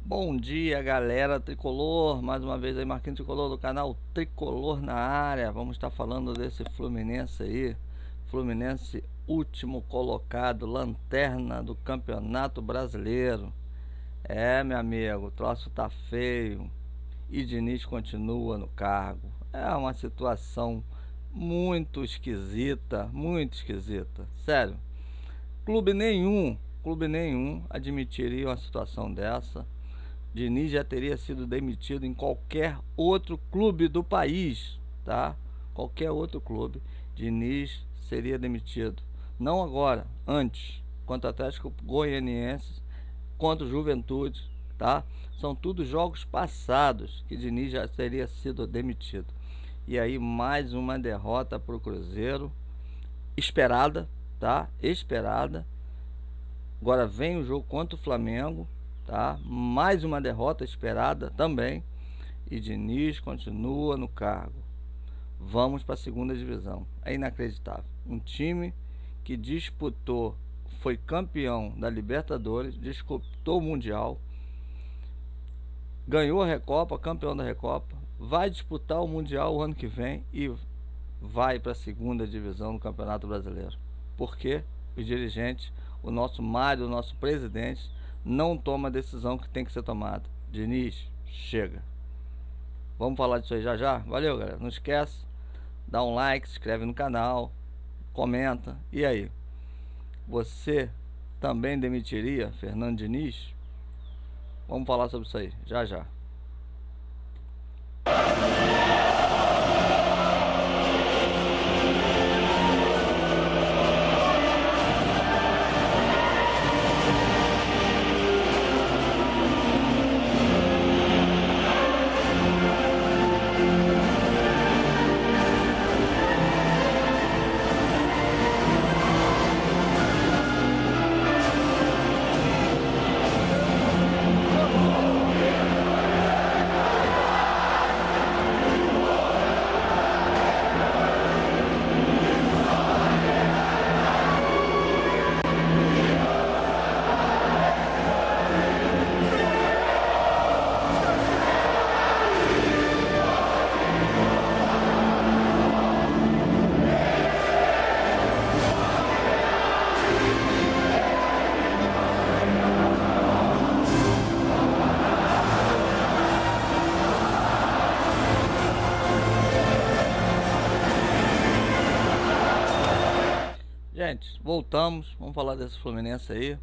Bom dia, galera tricolor, mais uma vez aí Marquinhos Tricolor do canal Tricolor na área. Vamos estar falando desse Fluminense aí. Fluminense último colocado, lanterna do Campeonato Brasileiro. Meu amigo, o troço tá feio e Diniz continua no cargo. É uma situação muito esquisita, muito esquisita. Sério, clube nenhum admitiria uma situação dessa. Diniz já teria sido demitido em qualquer outro clube do país, tá? Qualquer outro clube, Diniz seria demitido. Não agora, antes, contra o Atlético Goianiense, contra o Juventude, tá? São tudo jogos passados que Diniz já teria sido demitido. E aí mais uma derrota para o Cruzeiro, esperada, tá? Esperada. Agora vem o jogo contra o Flamengo, tá? Mais uma derrota esperada também. E Diniz continua no cargo. Vamos para a segunda divisão. É inacreditável. Um time que disputou, foi campeão da Libertadores, disputou o Mundial, ganhou a Recopa, campeão da Recopa, vai disputar o Mundial o ano que vem e vai para a segunda divisão do Campeonato Brasileiro. Por quê? Os dirigentes, o nosso Mário, o nosso presidente, não toma a decisão que tem que ser tomada. Diniz, chega. Vamos falar disso aí já já? Valeu, galera. Não esquece, dá um like, se inscreve no canal, comenta. E aí? Você também demitiria Fernando Diniz? Vamos falar sobre isso aí, já já. Gente, voltamos, vamos falar desse Fluminense aí.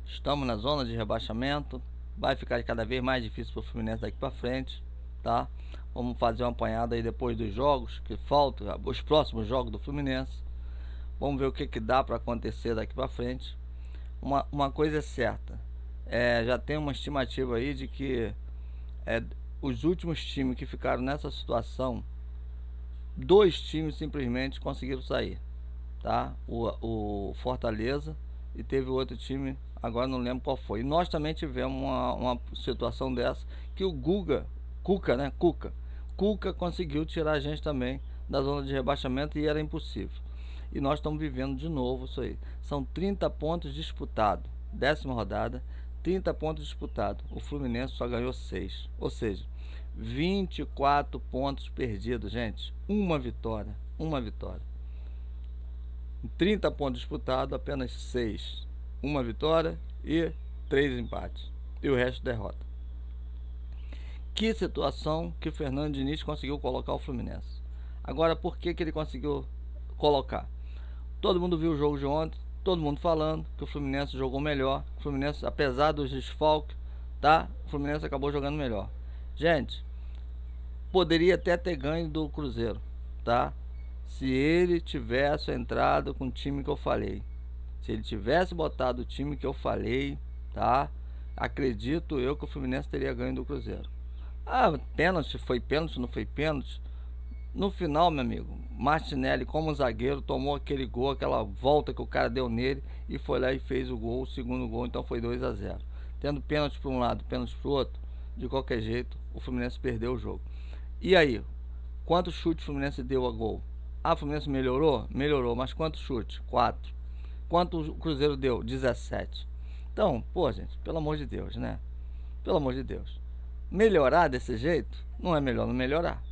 Estamos na zona de rebaixamento, vai ficar cada vez mais difícil para o Fluminense daqui para frente, tá? Vamos fazer uma apanhada aí depois dos jogos que faltam, os próximos jogos do Fluminense. Vamos ver o que dá para acontecer daqui para frente. Uma coisa é certa, já tem uma estimativa aí de que os últimos times que ficaram nessa situação, 2 times simplesmente conseguiram sair, tá? O Fortaleza e teve outro time, agora não lembro qual foi. E nós também tivemos uma situação dessa que o Cuca conseguiu tirar a gente também da zona de rebaixamento e era impossível. E nós estamos vivendo de novo isso aí. São 30 pontos disputados, 10ª rodada, 30 pontos disputados. O Fluminense só ganhou 6, ou seja, 24 pontos perdidos, gente. Uma vitória. 30 pontos disputados, apenas 6. Uma vitória e 3 empates. E o resto derrota. Que situação que o Fernando Diniz conseguiu colocar o Fluminense. Agora, por que ele conseguiu colocar? Todo mundo viu o jogo de ontem, todo mundo falando que o Fluminense jogou melhor. O Fluminense, apesar dos desfalques, tá? O Fluminense acabou jogando melhor. Gente, poderia até ter ganho do Cruzeiro, tá? Se ele tivesse entrado com o time que eu falei, se ele tivesse botado o time que eu falei, tá? Acredito eu que o Fluminense teria ganho do Cruzeiro. Pênalti, foi pênalti, não foi pênalti. No final, meu amigo, Martinelli como zagueiro tomou aquele gol, aquela volta que o cara deu nele e foi lá e fez o gol, o segundo gol, então foi 2-0. Tendo pênalti para um lado, pênalti para o outro, de qualquer jeito, o Fluminense perdeu o jogo. E aí, quantos chutes o Fluminense deu a gol? O Fluminense melhorou? Melhorou, mas quantos chutes? 4. Quanto o Cruzeiro deu? 17. Então, pô, gente, pelo amor de Deus, né? Pelo amor de Deus. Melhorar desse jeito? Não é melhor não melhorar.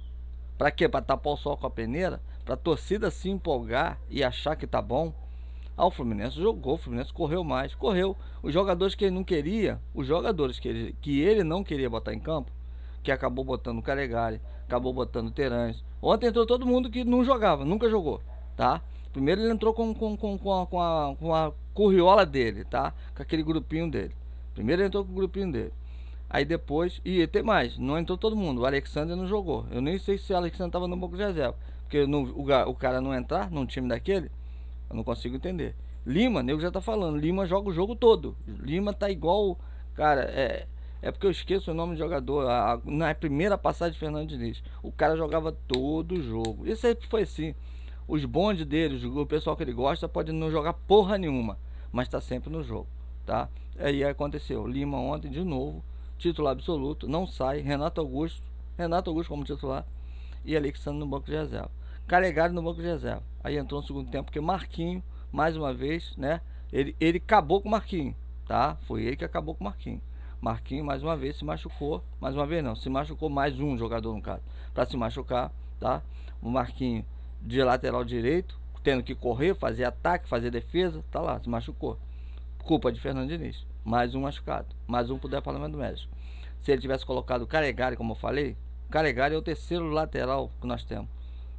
Pra quê? Pra tapar o sol com a peneira? Pra torcida se empolgar e achar que tá bom? Ah, o Fluminense jogou, o Fluminense correu mais, correu. Os jogadores que ele não queria, os jogadores que ele não queria botar em campo, que acabou botando o Calegari, acabou botando o Terãs. Ontem entrou todo mundo que não jogava, nunca jogou, tá? Primeiro ele entrou com a curriola dele, tá? Com aquele grupinho dele. Primeiro ele entrou com o grupinho dele. Aí depois, e tem mais, não entrou todo mundo, o Alexandre não jogou. Eu nem sei se o Alexandre tava no banco de reserva, porque o cara não entrar num time daquele, eu não consigo entender. Lima, nego já tá falando, Lima joga o jogo todo. Lima tá igual, cara, é porque eu esqueço o nome do jogador. Na primeira passagem de Fernando Diniz, o cara jogava todo o jogo. Isso sempre foi assim. Os bondes deles, o pessoal que ele gosta, pode não jogar porra nenhuma, mas tá sempre no jogo, tá? Aí aconteceu, Lima ontem de novo, titular absoluto, não sai. Renato Augusto como titular e Alexandre no banco de reserva. Calegari no banco de reserva. Aí entrou no segundo tempo, porque Marquinho, mais uma vez, né? Ele acabou com o Marquinho, tá? Foi ele que acabou com o Marquinho. Marquinho, mais uma vez, se machucou. Mais uma vez não, se machucou mais um jogador, no caso, para se machucar, tá? O Marquinho de lateral direito, tendo que correr, fazer ataque, fazer defesa, tá lá, se machucou. Culpa de Fernando Diniz. Mais um machucado, mais um pro departamento médico. Se ele tivesse colocado o Calegari, como eu falei, o Calegari é o terceiro lateral que nós temos,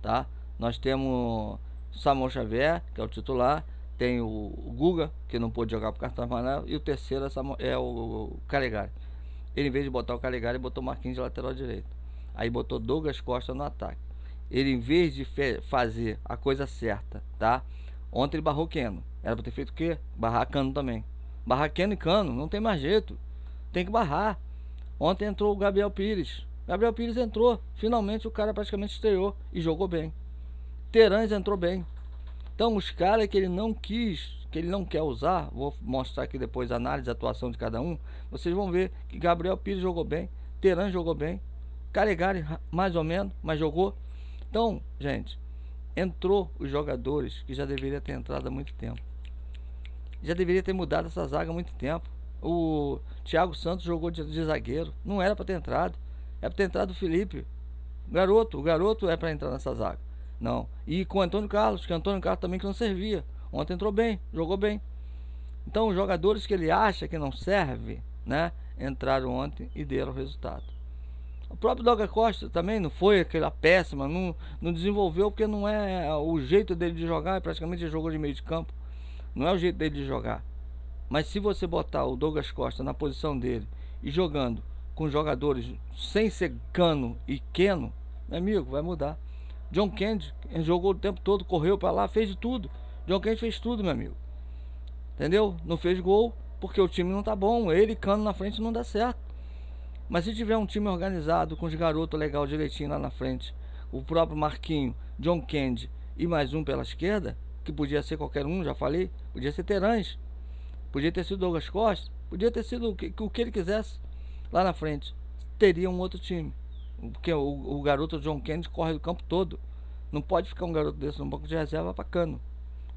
tá? Nós temos Samuel Xavier, que é o titular, tem o Guga, que não pôde jogar por cartão amarelo, e o terceiro é o Calegari. Ele, em vez de botar o Calegari, botou o Marquinhos de lateral direito. Aí botou Douglas Costa no ataque. Ele, em vez de fazer a coisa certa, tá? Ontem ele barrou Keno. Era pra ter feito o quê? Barrar Cano também. Barrar Keno e Cano, não tem mais jeito. Tem que barrar. Ontem entrou o Gabriel Pires. Gabriel Pires entrou. Finalmente o cara praticamente estreou e jogou bem. Terãs entrou bem. Então os caras que ele não quis, que ele não quer usar, vou mostrar aqui depois a análise, a atuação de cada um. Vocês vão ver que Gabriel Pires jogou bem, Terãs jogou bem, Calegari mais ou menos, mas jogou. Então, gente, entrou os jogadores que já deveria ter entrado há muito tempo. Já deveria ter mudado essa zaga há muito tempo. O Thiago Santos jogou de zagueiro, não era para ter entrado. É para ter entrado o Felipe. O garoto é para entrar nessa zaga. Não. E com o Antônio Carlos, que o Antônio Carlos também que não servia. Ontem entrou bem, jogou bem. Então os jogadores que ele acha que não serve, né, entraram ontem e deram resultado. O próprio Douglas Costa também não foi aquela péssima, não desenvolveu, porque não é o jeito dele de jogar, praticamente ele jogou de meio de campo. Não é o jeito dele de jogar. Mas se você botar o Douglas Costa na posição dele e jogando com jogadores sem ser Cano e Keno, meu amigo, vai mudar. John Kennedy jogou o tempo todo, correu para lá, fez de tudo. John Kennedy fez tudo, meu amigo. Entendeu? Não fez gol porque o time não tá bom. Ele e Cano na frente não dá certo. Mas se tiver um time organizado, com os garotos legal direitinho lá na frente, o próprio Marquinho, John Kennedy e mais um pela esquerda, que podia ser qualquer um, já falei, podia ser Terãs, podia ter sido Douglas Costa, podia ter sido o que ele quisesse lá na frente. Teria um outro time. Porque o garoto John Kennedy corre do campo todo. Não pode ficar um garoto desse no banco de reserva para Cano.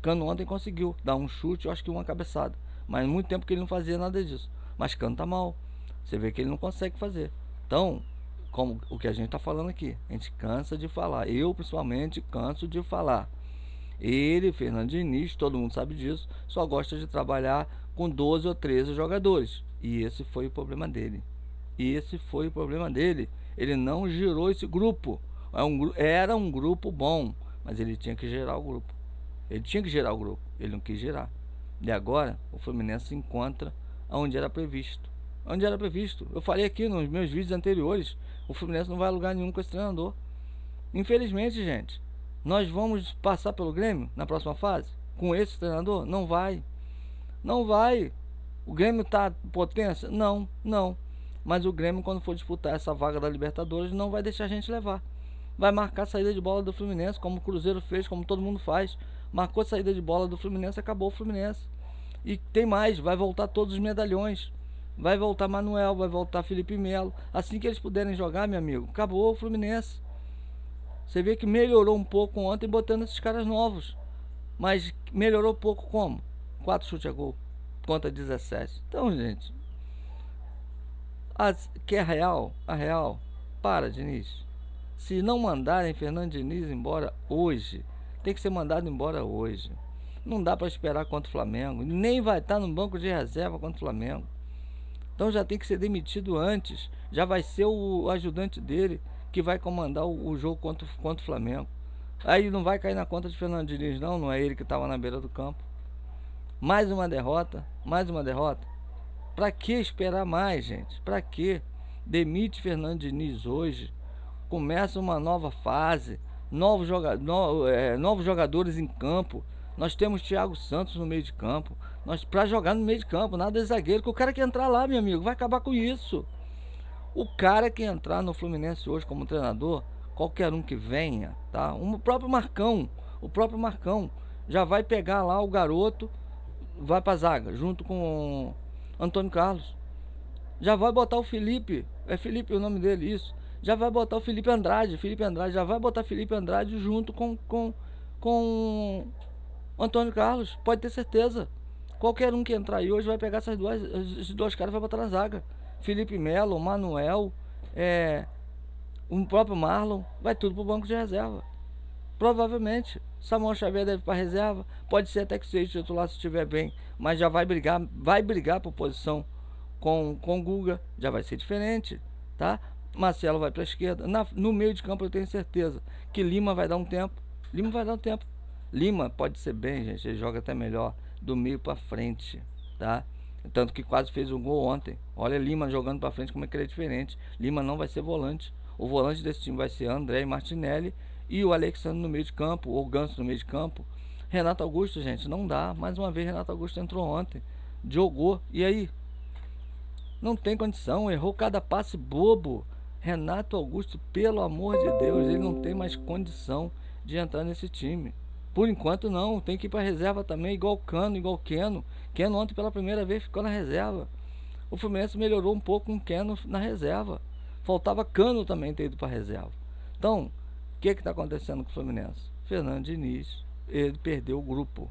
Cano ontem conseguiu dar um chute, eu acho que uma cabeçada. Mas muito tempo que ele não fazia nada disso. Mas Cano tá mal. Você vê que ele não consegue fazer. Então, como o que a gente tá falando aqui, a gente cansa de falar. Eu, principalmente, canso de falar. Ele, Fernando Diniz, todo mundo sabe disso, só gosta de trabalhar com 12 ou 13 jogadores. E esse foi o problema dele. Ele não girou esse grupo. Era um grupo bom, mas ele tinha que gerar o grupo. Ele não quis gerar. E agora o Fluminense se encontra onde era previsto. Eu falei aqui nos meus vídeos anteriores, o Fluminense não vai a lugar nenhum com esse treinador. Infelizmente, gente, nós vamos passar pelo Grêmio na próxima fase com esse treinador? Não vai. O Grêmio tá potência? Não. Mas o Grêmio, quando for disputar essa vaga da Libertadores, não vai deixar a gente levar. Vai marcar a saída de bola do Fluminense, como o Cruzeiro fez, como todo mundo faz. Marcou a saída de bola do Fluminense, acabou o Fluminense. E tem mais, vai voltar todos os medalhões. Vai voltar Manuel, vai voltar Felipe Melo. Assim que eles puderem jogar, meu amigo, acabou o Fluminense. Você vê que melhorou um pouco ontem botando esses caras novos. Mas melhorou pouco como? 4 chutes a gol contra 17. Então, gente, Que é real, a real. Para, Diniz. Se não mandarem Fernando Diniz embora hoje, tem que ser mandado embora hoje. Não dá para esperar contra o Flamengo. Nem vai estar no banco de reserva contra o Flamengo. Então já tem que ser demitido antes. Já vai ser o ajudante dele que vai comandar o jogo contra o Flamengo. Aí não vai cair na conta de Fernando Diniz, não é ele que estava na beira do campo. Mais uma derrota, mais uma derrota. Para que esperar mais, gente? Para que? Demite Fernando Diniz hoje. Começa uma nova fase. Novos jogadores em campo. Nós temos Thiago Santos no meio de campo. Para jogar no meio de campo, nada de zagueiro. Que o cara que entrar lá, meu amigo, vai acabar com isso. O cara que entrar no Fluminense hoje como treinador, qualquer um que venha, tá? O próprio Marcão já vai pegar lá o garoto, vai pra zaga, junto com Antônio Carlos. Já vai botar o Felipe, é Felipe o nome dele, isso. Já vai botar o Felipe Andrade, já vai botar Felipe Andrade junto com Antônio Carlos, pode ter certeza. Qualquer um que entrar aí hoje vai pegar esses dois caras e vai botar na zaga. Felipe Melo, Manuel, o próprio Marlon, vai tudo pro banco de reserva. Provavelmente. Samuel Xavier deve ir para reserva. Pode ser até que seja titular se estiver bem, mas já vai brigar por posição com o Guga. Já vai ser diferente, tá? Marcelo vai para a esquerda. No meio de campo eu tenho certeza que Lima vai dar um tempo. Lima pode ser bem, gente. Ele joga até melhor do meio para frente, tá? Tanto que quase fez um gol ontem. Olha Lima jogando para frente, como é que ele é diferente. Lima não vai ser volante. O volante desse time vai ser André e Martinelli. E o Alexandre no meio de campo, ou o Ganso no meio de campo. Renato Augusto, gente, não dá. Mais uma vez, Renato Augusto entrou ontem. Jogou. E aí? Não tem condição. Errou cada passe bobo. Renato Augusto, pelo amor de Deus, ele não tem mais condição de entrar nesse time. Por enquanto não. Tem que ir para reserva também, igual o Cano, igual o Keno. Keno ontem pela primeira vez ficou na reserva. O Fluminense melhorou um pouco com o Keno na reserva. Faltava Cano também ter ido para reserva. Então, o que está acontecendo com o Fluminense? Fernando Diniz, ele perdeu o grupo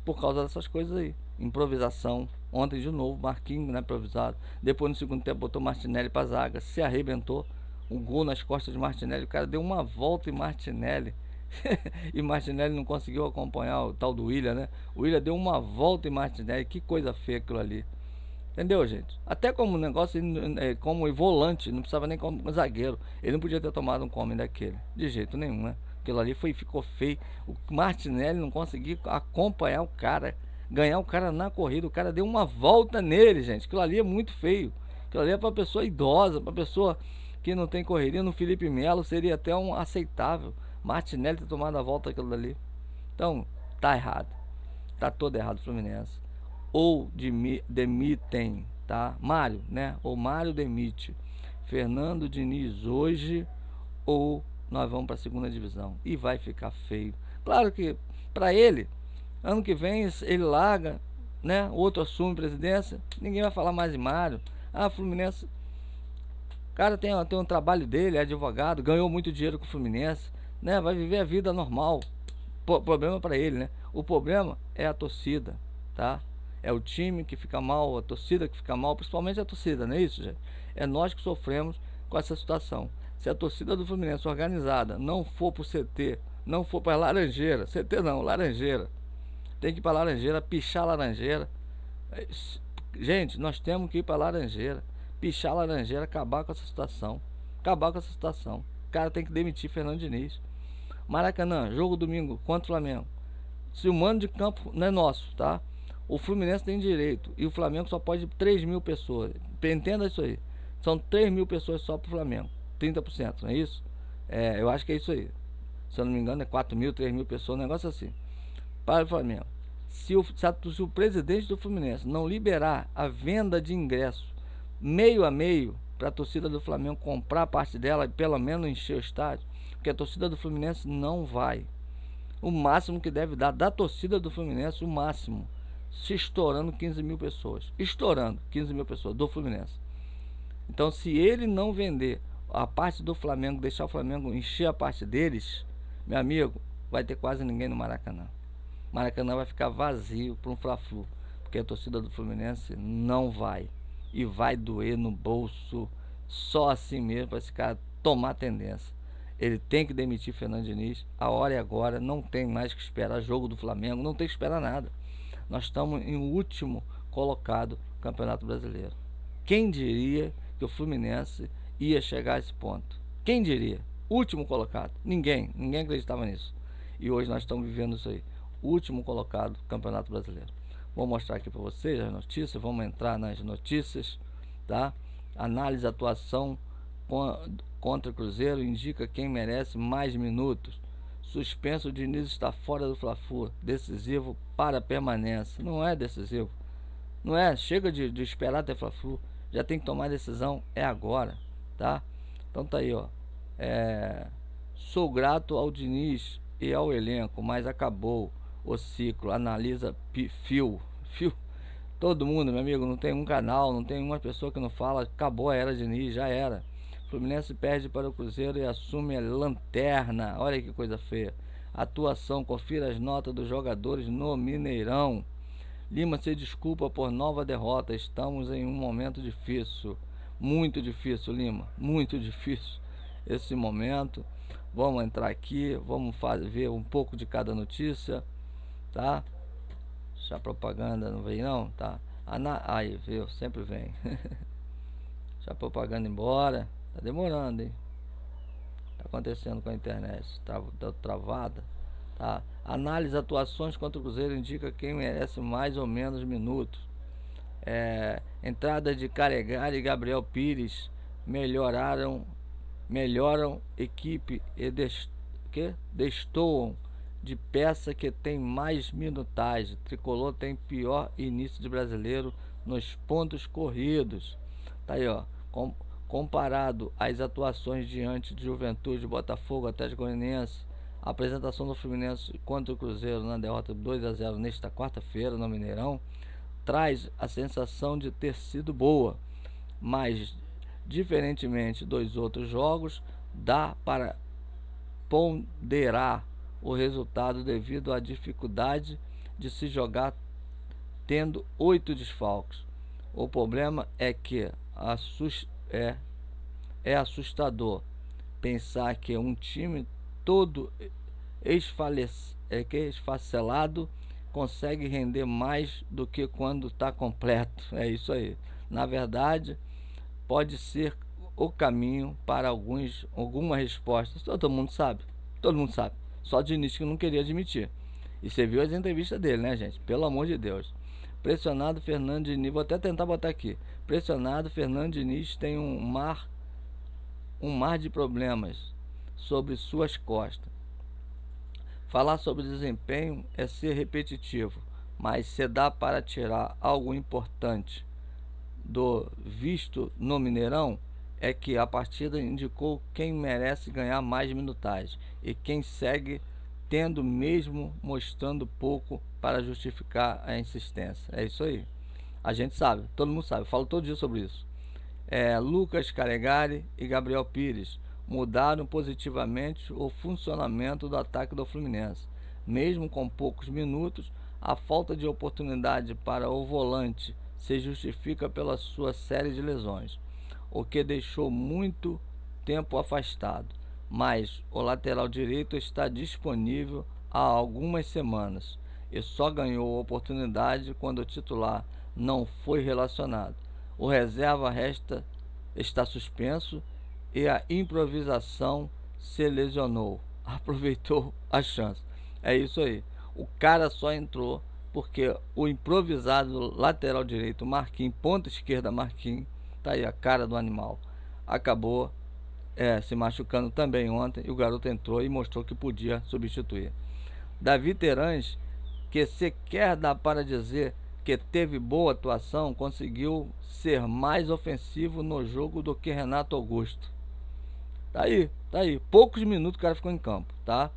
por causa dessas coisas aí. Improvisação. Ontem de novo, Marquinhos, né, improvisado. Depois no segundo tempo botou Martinelli para zaga, se arrebentou. Um gol nas costas de Martinelli. O cara deu uma volta em Martinelli. E Martinelli não conseguiu acompanhar o tal do Willian, né? O Willian deu uma volta em Martinelli. Que coisa feia aquilo ali. Entendeu, gente? Até como negócio, como volante, não precisava nem como zagueiro. Ele não podia ter tomado um come daquele. De jeito nenhum, né? Aquilo ali ficou feio. O Martinelli não conseguiu acompanhar o cara, ganhar o cara na corrida. O cara deu uma volta nele, gente. Aquilo ali é muito feio. Aquilo ali é pra pessoa idosa, pra pessoa que não tem correria. No Felipe Melo seria até um aceitável. Martinelli ter tomado a volta aquilo dali. Então, tá errado. Tá todo errado o Fluminense. Ou demitem, tá? Mário, né? Ou Mário demite Fernando Diniz hoje, ou nós vamos para a segunda divisão e vai ficar feio. Claro que para ele, ano que vem ele larga, né? Outro assume presidência, ninguém vai falar mais em Mário. Fluminense, o cara tem um trabalho dele, é advogado, ganhou muito dinheiro com o Fluminense, né? Vai viver a vida normal. Problema para ele, né? O problema é a torcida, tá? É o time que fica mal, a torcida que fica mal, principalmente a torcida, não é isso, gente? É nós que sofremos com essa situação. Se a torcida do Fluminense organizada não for pro CT, não for para Laranjeira, CT não, Laranjeira, tem que ir para Laranjeira, pichar Laranjeira. Gente, nós temos que ir para Laranjeira, pichar Laranjeira, acabar com essa situação. O cara tem que demitir Fernando Diniz. Maracanã, jogo domingo contra o Flamengo. Se o mando de campo não é nosso, tá? O Fluminense tem direito e o Flamengo só pode 3 mil pessoas. Entenda isso aí. São 3 mil pessoas só pro Flamengo. 30%, não é isso? Eu acho que é isso aí. Se eu não me engano, é 4 mil, 3 mil pessoas, um negócio assim. Para o Flamengo. Se o presidente do Fluminense não liberar a venda de ingresso meio a meio para a torcida do Flamengo comprar parte dela e pelo menos encher o estádio, porque a torcida do Fluminense não vai. O máximo que deve dar da torcida do Fluminense, o máximo, se estourando 15 mil pessoas. Estourando 15 mil pessoas do Fluminense. Então, se ele não vender a parte do Flamengo, deixar o Flamengo encher a parte deles, meu amigo, vai ter quase ninguém no Maracanã. Maracanã vai ficar vazio para um Fla-Flu, porque a torcida do Fluminense não vai. e vai doer no bolso, só assim mesmo para esse cara tomar tendência. Ele tem que demitir Fernando Diniz, a hora é agora, não tem mais que esperar jogo do Flamengo, não tem que esperar nada. Nós estamos em último colocado no Campeonato Brasileiro. Quem diria que o Fluminense ia chegar a esse ponto? Quem diria? Último colocado. Ninguém acreditava nisso. E hoje nós estamos vivendo isso aí. Último colocado do Campeonato Brasileiro. Vou mostrar aqui para vocês as notícias. Vamos entrar nas notícias, tá? Análise atuação contra o Cruzeiro indica quem merece mais minutos. Suspenso, o Diniz está fora do Fla-Flu. Decisivo para a permanência. Não é decisivo. Não é. Chega de esperar até Fla-Flu. Já tem que tomar decisão. É agora, tá? Então tá aí, ó. Sou grato ao Diniz e ao elenco, mas acabou o ciclo. Analisa Fio. Todo mundo, meu amigo, não tem um canal, não tem uma pessoa que não fala. Acabou a era Diniz, já era. Fluminense perde para o Cruzeiro e assume a lanterna. Olha que coisa feia. Atuação, confira as notas dos jogadores no Mineirão. Lima se desculpa por nova derrota. Estamos em um momento difícil. Muito difícil, Lima. Muito difícil esse momento. Vamos entrar aqui. Vamos ver um pouco de cada notícia. Tá? Se a propaganda não veio não, tá? Aí, viu? Sempre vem. Se a propaganda embora. Tá demorando, hein? Tá acontecendo com a internet. Tá travada. Tá? Análise atuações contra o Cruzeiro indica quem merece mais ou menos minutos. Entrada de Calegari e Gabriel Pires melhoram equipe e destoam de peça que tem mais minutagem. Tricolor tem pior início de brasileiro nos pontos corridos. Tá aí, ó. Comparado às atuações diante de Juventude, Botafogo, Atlético Goianiense, a apresentação do Fluminense contra o Cruzeiro na derrota 2-0 nesta quarta-feira no Mineirão traz a sensação de ter sido boa, mas diferentemente dos outros jogos, dá para ponderar o resultado devido à dificuldade de se jogar tendo 8 desfalques. O problema é que é assustador pensar que um time todo esfacelado consegue render mais do que quando está completo. É isso aí. Na verdade, pode ser o caminho para alguma resposta. Todo mundo sabe. Só o Diniz que não queria admitir. E você viu as entrevistas dele, né, gente? Pelo amor de Deus. Pressionado, Fernando Diniz. Vou até tentar botar aqui. Pressionado, Fernando Diniz tem um mar de problemas sobre suas costas. Falar sobre desempenho é ser repetitivo, mas se dá para tirar algo importante do visto no Mineirão, é que a partida indicou quem merece ganhar mais minutagem e quem segue tendo, mesmo mostrando pouco, para justificar a insistência. É isso aí. A gente sabe, todo mundo sabe, eu falo todo dia sobre isso. Lucas Calegari e Gabriel Pires mudaram positivamente o funcionamento do ataque do Fluminense. Mesmo com poucos minutos, a falta de oportunidade para o volante se justifica pela sua série de lesões, o que deixou muito tempo afastado. Mas o lateral direito está disponível há algumas semanas e só ganhou oportunidade quando o titular não foi relacionado. O reserva está suspenso e a improvisação se lesionou. Aproveitou a chance. É isso aí. O cara só entrou porque o improvisado lateral direito, Marquinhos, ponta esquerda Marquinhos, tá aí a cara do animal, acabou se machucando também ontem, e o garoto entrou e mostrou que podia substituir. Davi Terãs, que sequer dá para dizer que teve boa atuação, conseguiu ser mais ofensivo no jogo do que Renato Augusto. Tá aí. Poucos minutos o cara ficou em campo, tá?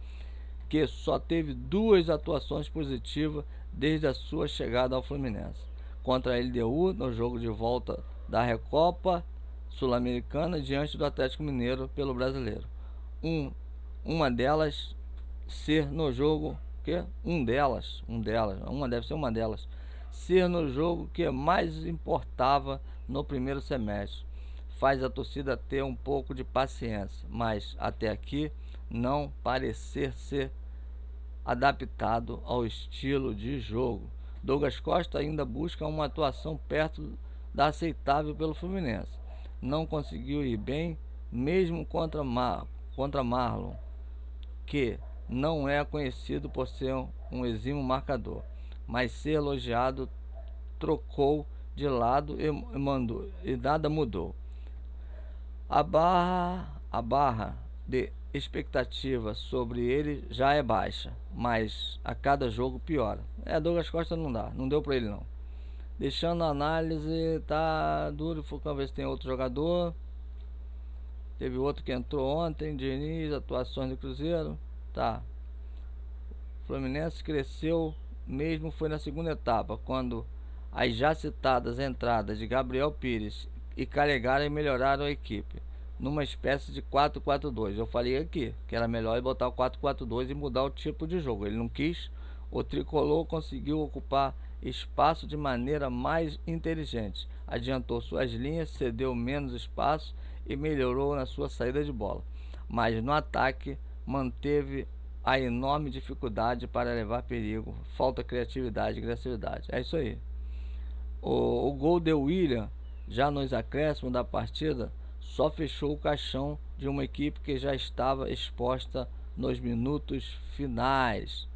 Que só teve 2 atuações positivas desde a sua chegada ao Fluminense. Contra a LDU, no jogo de volta da Recopa Sul-Americana, diante do Atlético Mineiro pelo Brasileiro. Uma delas ser no jogo... Uma deve ser uma delas. ser no jogo que mais importava no primeiro semestre. Faz a torcida ter um pouco de paciência, mas até aqui não parecer ser adaptado ao estilo de jogo. Douglas Costa ainda busca uma atuação perto da aceitável pelo Fluminense. Não conseguiu ir bem, mesmo contra Marlon, que não é conhecido por ser um exímio marcador, mas ser elogiado, trocou de lado e nada mudou. A barra de expectativa sobre ele já é baixa, mas a cada jogo piora. Douglas Costa não deu pra ele não. Deixando a análise, tá duro, vamos ver se tem outro jogador. Teve outro que entrou ontem, Diniz, atuações do Cruzeiro, tá. Fluminense cresceu mesmo foi na segunda etapa, quando as já citadas entradas de Gabriel Pires e Calegari melhoraram a equipe numa espécie de 4-4-2. Eu falei aqui que era melhor botar o 4-4-2 e mudar o tipo de jogo. Ele não quis. O tricolor conseguiu ocupar espaço de maneira mais inteligente. Adiantou suas linhas, cedeu menos espaço e melhorou na sua saída de bola. Mas no ataque manteve a enorme dificuldade para levar perigo. Falta criatividade e agressividade. É isso aí. O gol de William, já nos acréscimos da partida, só fechou o caixão de uma equipe que já estava exposta nos minutos finais.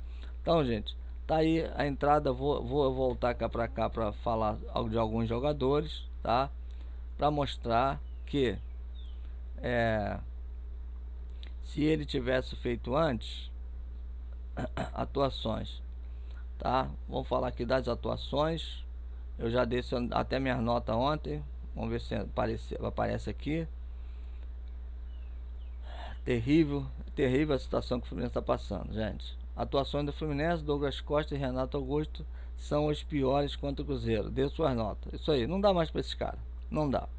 Então, gente, tá aí a entrada. Vou voltar cá para falar de alguns jogadores, tá? Para mostrar que se ele tivesse feito antes atuações, tá? Vamos falar aqui das atuações. Eu já dei até minhas notas ontem. Vamos ver se aparece aqui. Terrível a situação que o Fluminense está passando, gente. Atuações do Fluminense, Douglas Costa e Renato Augusto são os piores contra o Cruzeiro. Dê suas notas. Isso aí, não dá mais para esses caras. Não dá.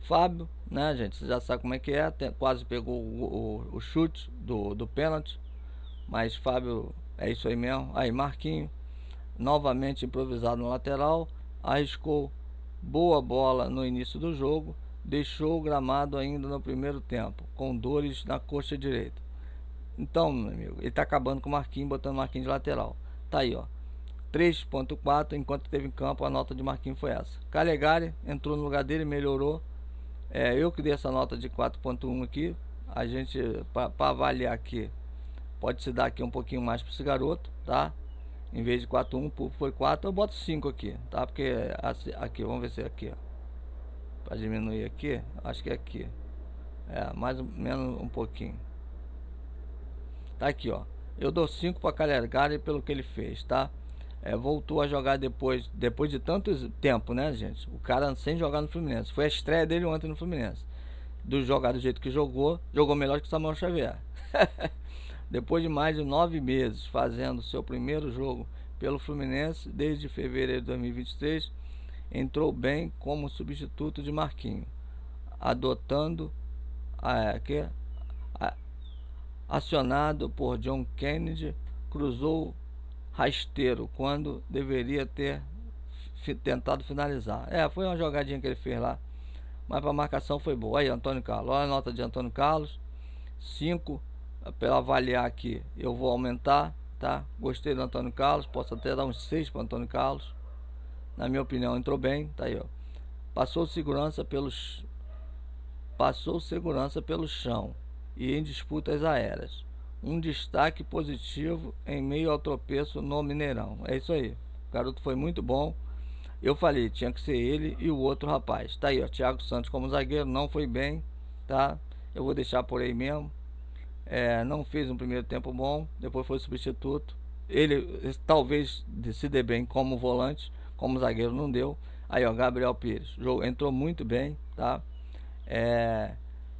Fábio, né, gente? Você já sabe como é que é. Quase pegou o chute do pênalti. Mas Fábio, é isso aí mesmo. Aí, Marquinho, novamente improvisado no lateral. Arriscou boa bola no início do jogo. Deixou o gramado ainda no primeiro tempo, com dores na coxa direita. Então, meu amigo, ele tá acabando com o Marquinhos, botando o Marquinhos de lateral. Tá aí, ó. 3.4, enquanto teve em campo, a nota de Marquinhos foi essa. Calegari entrou no lugar dele, melhorou. Eu que dei essa nota de 4.1 aqui. A gente, para avaliar aqui, pode se dar aqui um pouquinho mais para esse garoto, tá? Em vez de 4.1, foi 4, eu boto 5 aqui, tá? Porque aqui, vamos ver se é aqui, ó. Para diminuir aqui, acho que é aqui. Mais ou menos um pouquinho. Tá aqui, ó. Eu dou 5 para Calegari pelo que ele fez, tá? Voltou a jogar depois de tanto tempo, né, gente? O cara sem jogar no Fluminense. Foi a estreia dele ontem no Fluminense. Jogar do jeito que jogou melhor que o Samuel Xavier. Depois de mais de 9 meses fazendo seu primeiro jogo pelo Fluminense, desde fevereiro de 2023, entrou bem como substituto de Marquinhos, adotando acionado por John Kennedy, cruzou rasteiro quando deveria ter tentado finalizar. Foi uma jogadinha que ele fez lá, mas para a marcação foi boa. Aí, Antônio Carlos, olha a nota de Antônio Carlos, 5. Para avaliar aqui, eu vou aumentar, tá? Gostei do Antônio Carlos, posso até dar uns 6 para Antônio Carlos. Na minha opinião, entrou bem, tá aí, ó. Passou segurança pelo chão e em disputas aéreas. Um destaque positivo em meio ao tropeço no Mineirão. É isso aí. O garoto foi muito bom. Eu falei, tinha que ser ele e o outro rapaz. Tá aí, ó. Thiago Santos como zagueiro, não foi bem, tá? Eu vou deixar por aí mesmo. Não fez um primeiro tempo bom, depois foi substituto. Ele talvez se dê bem como volante, como zagueiro não deu. Aí, ó, Gabriel Pires entrou muito bem, tá?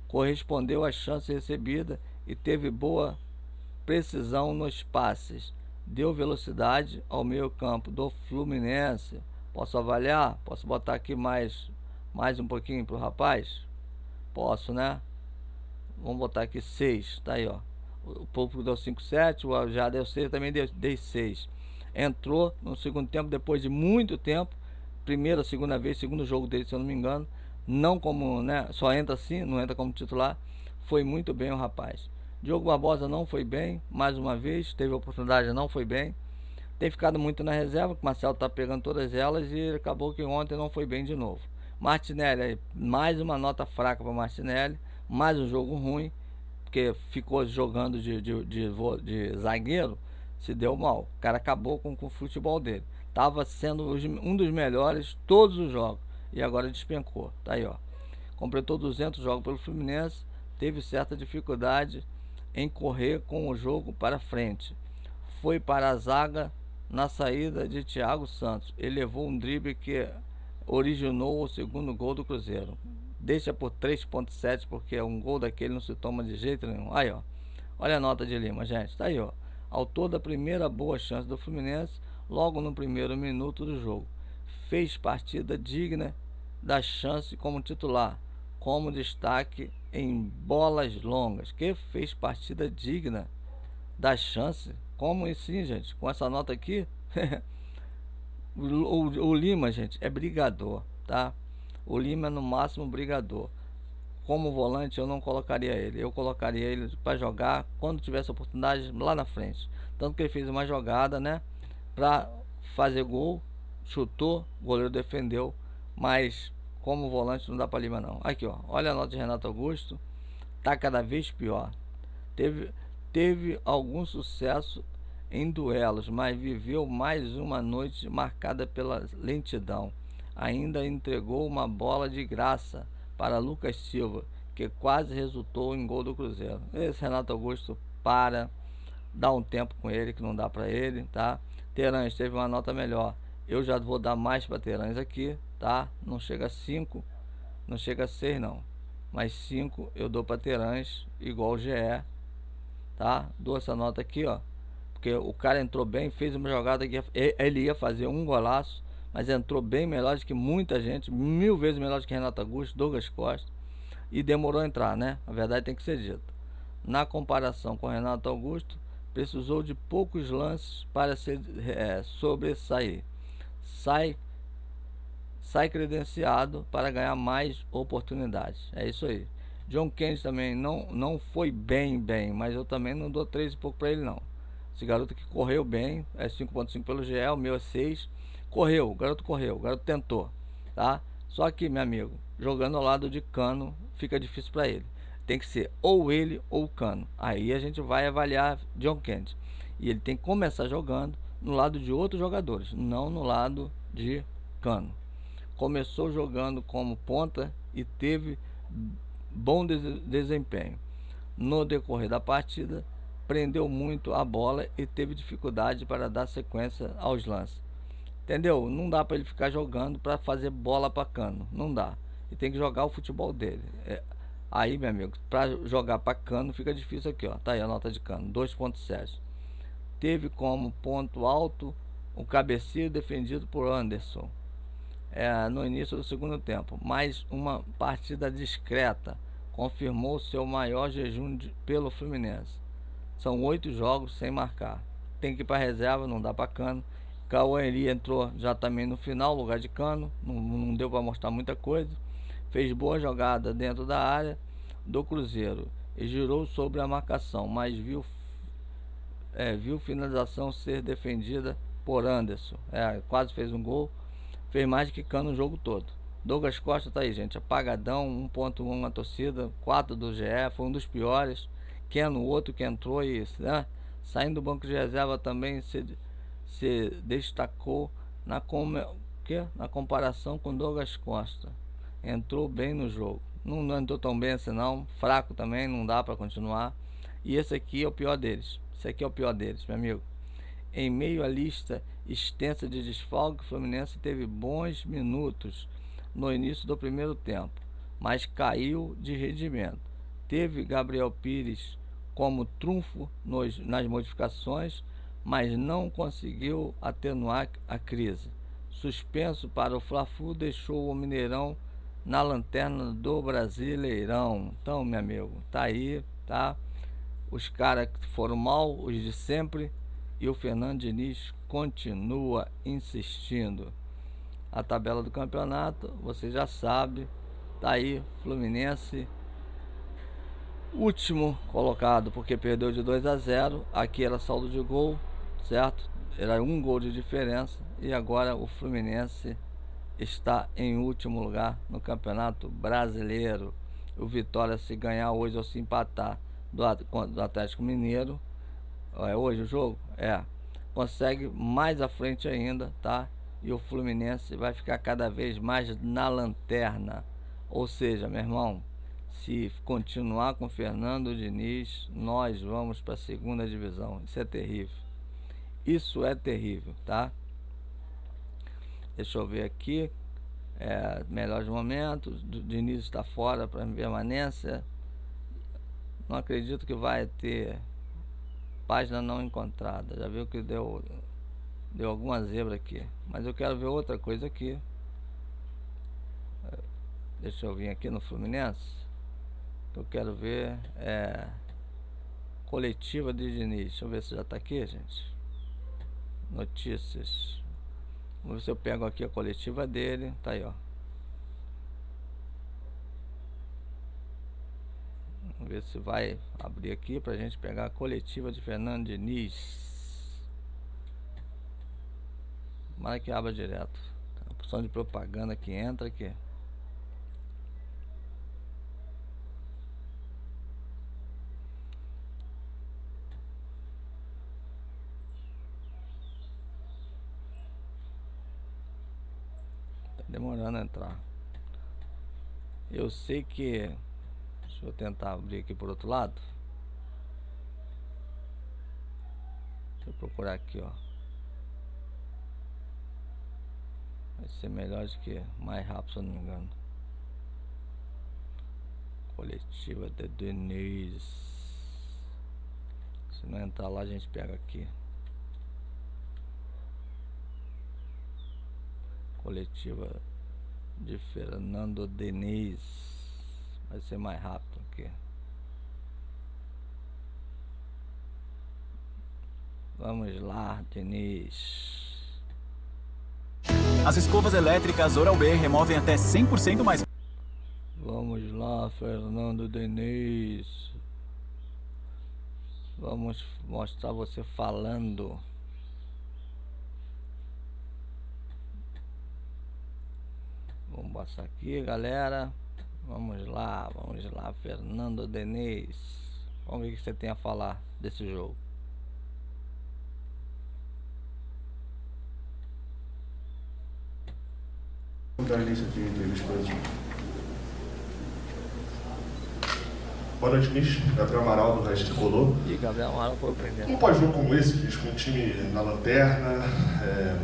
Correspondeu às chances recebidas e teve boa precisão nos passes. Deu velocidade ao meio campo do Fluminense. Posso avaliar? Posso botar aqui mais um pouquinho pro rapaz? Posso, né? Vamos botar aqui 6, tá aí, ó. O público deu 5,7, o já deu 6, também dei 6. entrou no segundo tempo depois de muito tempo, primeira, segunda vez, segundo jogo dele, se eu não me engano, não como, né, só entra assim, não entra como titular. Foi muito bem o rapaz. Diogo Barbosa não foi bem, mais uma vez, teve oportunidade, não foi bem. Tem ficado muito na reserva, que o Marcelo tá pegando todas elas e acabou que ontem não foi bem de novo. Martinelli, mais uma nota fraca para Martinelli, mais um jogo ruim, porque ficou jogando de zagueiro, se deu mal. O cara acabou com o futebol dele. Tava sendo um dos melhores todos os jogos e agora despencou. Tá aí, ó. Completou 200 jogos pelo Fluminense, teve certa dificuldade em correr com o jogo para frente. Foi para a zaga na saída de Thiago Santos. Ele levou um drible que originou o segundo gol do Cruzeiro. Deixa por 3.7 porque um gol daquele não se toma de jeito nenhum. Aí, ó. Olha a nota de Lima, gente. Tá aí, ó. Autor da primeira boa chance do Fluminense logo no primeiro minuto do jogo. Fez partida digna da chance como titular, como destaque em bolas longas. Que fez partida digna da chance? Como assim, gente? Com essa nota aqui? o Lima, gente, é brigador, tá? O Lima é no máximo brigador. Como volante eu não colocaria ele. Eu colocaria ele para jogar quando tivesse oportunidade lá na frente. Tanto que ele fez uma jogada, né, para fazer gol, chutou, o goleiro defendeu, mas como volante não dá para Lima não. Aqui, ó, olha a nota de Renato Augusto, tá cada vez pior. Teve algum sucesso em duelos, mas viveu mais uma noite marcada pela lentidão. Ainda entregou uma bola de graça para Lucas Silva, que quase resultou em gol do Cruzeiro. Esse Renato Augusto dá um tempo com ele, que não dá para ele, tá? Terãs teve uma nota melhor. Eu já vou dar mais para Terãs aqui, tá? Não chega a 5, não chega a 6 não. Mas 5 eu dou para Terãs, igual o GE, tá? Dou essa nota aqui, ó. Porque o cara entrou bem, fez uma jogada que ele ia fazer um golaço, mas entrou bem melhor do que muita gente, 1000 vezes melhor do que Renato Augusto, Douglas Costa, e demorou a entrar, né? A verdade tem que ser dita. Na comparação com Renato Augusto, precisou de poucos lances para sobressair. Sai credenciado para ganhar mais oportunidades. É isso aí. John Kennedy também não foi bem, mas eu também não dou 3 e pouco para ele não. Esse garoto que correu bem, é 5.5 pelo GE, o meu é 6. Correu, o garoto tentou, tá? Só que, meu amigo, jogando ao lado de Cano, fica difícil para ele. Tem que ser ou ele ou Cano. Aí a gente vai avaliar John Kennedy. E ele tem que começar jogando no lado de outros jogadores, não no lado de Cano. Começou jogando como ponta e teve bom desempenho. No decorrer da partida, prendeu muito a bola e teve dificuldade para dar sequência aos lances. Entendeu? Não dá para ele ficar jogando para fazer bola para Cano. Não dá. Ele tem que jogar o futebol dele. Aí, meu amigo, para jogar para Cano fica difícil aqui, ó. Tá aí a nota de Cano, 2.7. Teve como ponto alto o cabeceio defendido por Anderson no início do segundo tempo. Mais uma partida discreta. Confirmou seu maior jejum pelo Fluminense. São 8 jogos sem marcar. Tem que ir para reserva, não dá para Cano. Cauã entrou já também no final, lugar de Cano. Não deu para mostrar muita coisa. Fez boa jogada dentro da área do Cruzeiro e girou sobre a marcação, mas viu finalização ser defendida por Anderson. Quase fez um gol. Fez mais que Cano o jogo todo. Douglas Costa tá aí, gente, apagadão, 1.1 na torcida, 4 do GE, foi um dos piores. Keno, o outro que entrou e saindo do banco de reserva também se destacou na comparação com Douglas Costa. Entrou bem no jogo. Não entrou tão bem assim não, fraco também, não dá para continuar. E esse aqui é o pior deles. Esse aqui é o pior deles, meu amigo. Em meio à lista extensa de desfalques, o Fluminense teve bons minutos no início do primeiro tempo, mas caiu de rendimento. Teve Gabriel Pires como trunfo nas modificações, mas não conseguiu atenuar a crise. Suspenso para o Fla-Flu, deixou o Mineirão na lanterna do Brasileirão. Então, meu amigo, tá aí, tá? Os caras que foram mal, os de sempre, e o Fernando Diniz continua insistindo. A tabela do campeonato, você já sabe, tá aí, Fluminense, último colocado, porque perdeu de 2-0, aqui era saldo de gol, certo? Era 1 gol de diferença, e agora o Fluminense está em último lugar no Campeonato Brasileiro. O Vitória, se ganhar hoje ou se empatar do Atlético Mineiro, é hoje o jogo? Consegue mais à frente ainda, tá? E o Fluminense vai ficar cada vez mais na lanterna. Ou seja, meu irmão, se continuar com Fernando Diniz, nós vamos para a segunda divisão. Isso é terrível. Isso é terrível, tá? Deixa eu ver aqui. Melhores momentos. Diniz está fora para permanência. Não acredito que vai ter página não encontrada. Já viu que deu alguma zebra aqui. Mas eu quero ver outra coisa aqui. Deixa eu vir aqui no Fluminense. Eu quero ver coletiva de Diniz. Deixa eu ver se já está aqui, gente. Notícias. Vamos ver se eu pego aqui a coletiva dele. Tá aí, ó. Vamos ver se vai abrir aqui pra gente pegar a coletiva de Fernando Diniz. Tomara que abra direto. A opção de propaganda que entra aqui. Tá demorando a entrar. Eu sei que... Deixa eu tentar abrir aqui por outro lado. Deixa eu procurar aqui, ó. Vai ser melhor do que mais rápido, se eu não me engano. Coletiva de Diniz. Se não entrar lá, a gente pega aqui. Coletiva de Fernando Diniz. Vai ser mais rápido aqui. Vamos lá, Diniz. As escovas elétricas Oral-B removem até 100% mais... Vamos lá, Fernando Diniz. Vamos mostrar você falando. Vamos passar aqui, galera. Vamos lá, Fernando Diniz. Vamos ver o que você tem a falar desse jogo. Boa noite, Diniz. Gabriel Amaral, do Rádio Tricolor. E Gabriel Amaral foi o primeiro. Um pós-jogo como esse, Diniz, com um time na lanterna,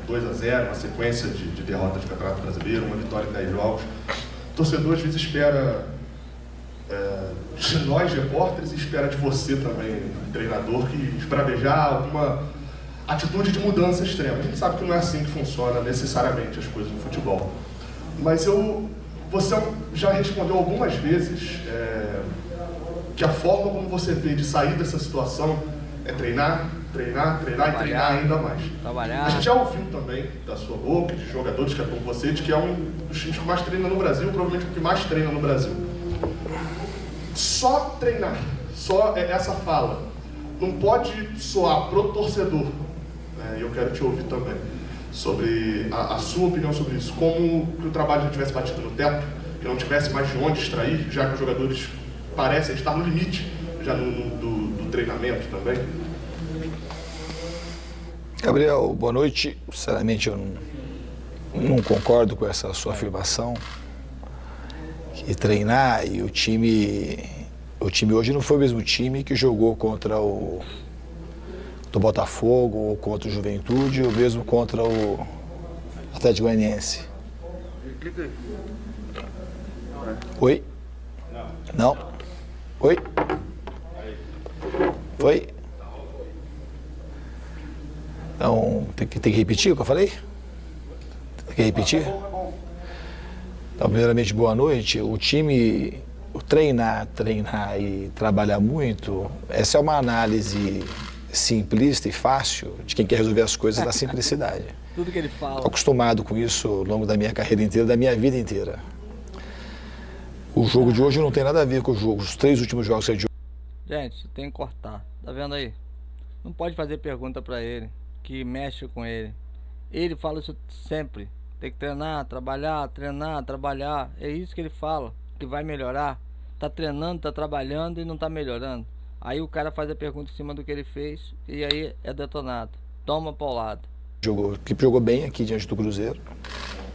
2-0, uma sequência de derrotas de Campeonato Brasileiro, uma vitória em 10 jogos. O torcedor às vezes espera de nós, repórteres, e espera de você também, treinador, que esbravejar alguma atitude de mudança extrema. A gente sabe que não é assim que funciona necessariamente as coisas no futebol. Mas você já respondeu algumas vezes que a forma como você vê de sair dessa situação é treinar e treinar ainda mais. Trabalhar. A gente já ouviu também da sua boca, de jogadores que atuam com você, de que é um dos times que mais treina no Brasil, provavelmente o que mais treina no Brasil. Só treinar, só essa fala, não pode soar pro torcedor, e eu quero te ouvir também, sobre a sua opinião sobre isso, como que o trabalho já tivesse batido no teto, que não tivesse mais de onde extrair, já que os jogadores parecem estar no limite já do treinamento também. Gabriel, boa noite. Sinceramente, eu não concordo com essa sua afirmação, que treinar e o time hoje não foi o mesmo time que jogou contra o Botafogo, ou contra o Juventude, ou mesmo contra o Atlético Goianiense. Oi? Não? Oi? Oi? Então, tem que repetir o que eu falei? Tem que repetir? Então, primeiramente, boa noite. O time, treinar e trabalhar muito, essa é uma análise simplista e fácil de quem quer resolver as coisas na simplicidade. Tudo que ele fala. Estou acostumado com isso ao longo da minha carreira inteira, da minha vida inteira. O jogo de hoje não tem nada a ver com o jogo. Os 3 últimos jogos que Gente, tem que cortar. Tá vendo aí? Não pode fazer pergunta pra ele, que mexe com ele. Ele fala isso sempre. Tem que treinar, trabalhar. É isso que ele fala, que vai melhorar. Tá treinando, tá trabalhando e não tá melhorando. Aí o cara faz a pergunta em cima do que ele fez e aí é detonado. Toma paulada. jogou, que jogou bem aqui diante do Cruzeiro.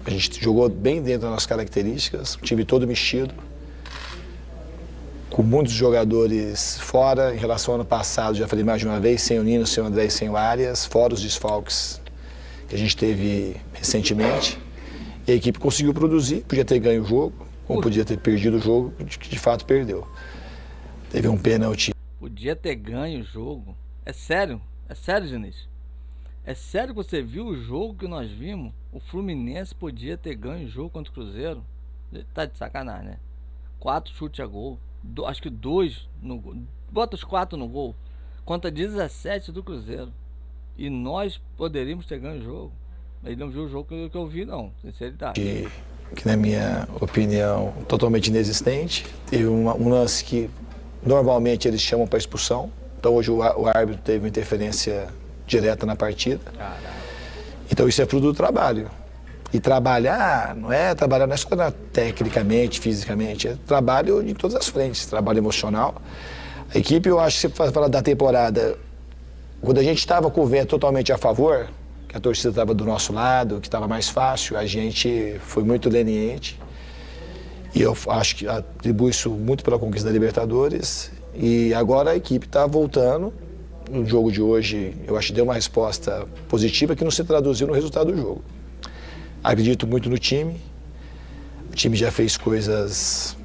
A gente jogou bem dentro das nossas características, o time todo mexido, com muitos jogadores fora. Em relação ao ano passado, já falei mais de uma vez, sem o Nino, sem o André e sem o Arias, fora os desfalques que a gente teve recentemente. E a equipe conseguiu produzir, podia ter ganho o jogo, como podia ter perdido o jogo, que de fato perdeu. Teve um pênalti. Podia ter ganho o jogo. É sério, Diniz. É sério que você viu o jogo que nós vimos? O Fluminense podia ter ganho o jogo contra o Cruzeiro? Tá de sacanagem, né? 4 chutes a gol. Acho que 2 no gol. Bota os 4 no gol. Contra 17 do Cruzeiro. E nós poderíamos ter ganho o jogo. Ele não viu o jogo que eu vi, não. Sinceridade. Que na minha opinião, totalmente inexistente. Teve um lance que normalmente eles chamam para expulsão. Então hoje o árbitro teve uma interferência direta na partida. Caralho. Então isso é fruto do trabalho. E trabalhar não é só tecnicamente, fisicamente, é trabalho em todas as frentes, trabalho emocional. A equipe, eu acho que você fala da temporada, quando a gente estava com o vento totalmente a favor, que a torcida estava do nosso lado, que estava mais fácil, a gente foi muito leniente. E eu acho que atribuo isso muito pela conquista da Libertadores. E agora a equipe está voltando. No jogo de hoje, eu acho que deu uma resposta positiva que não se traduziu no resultado do jogo. Acredito muito no time. O time já fez coisas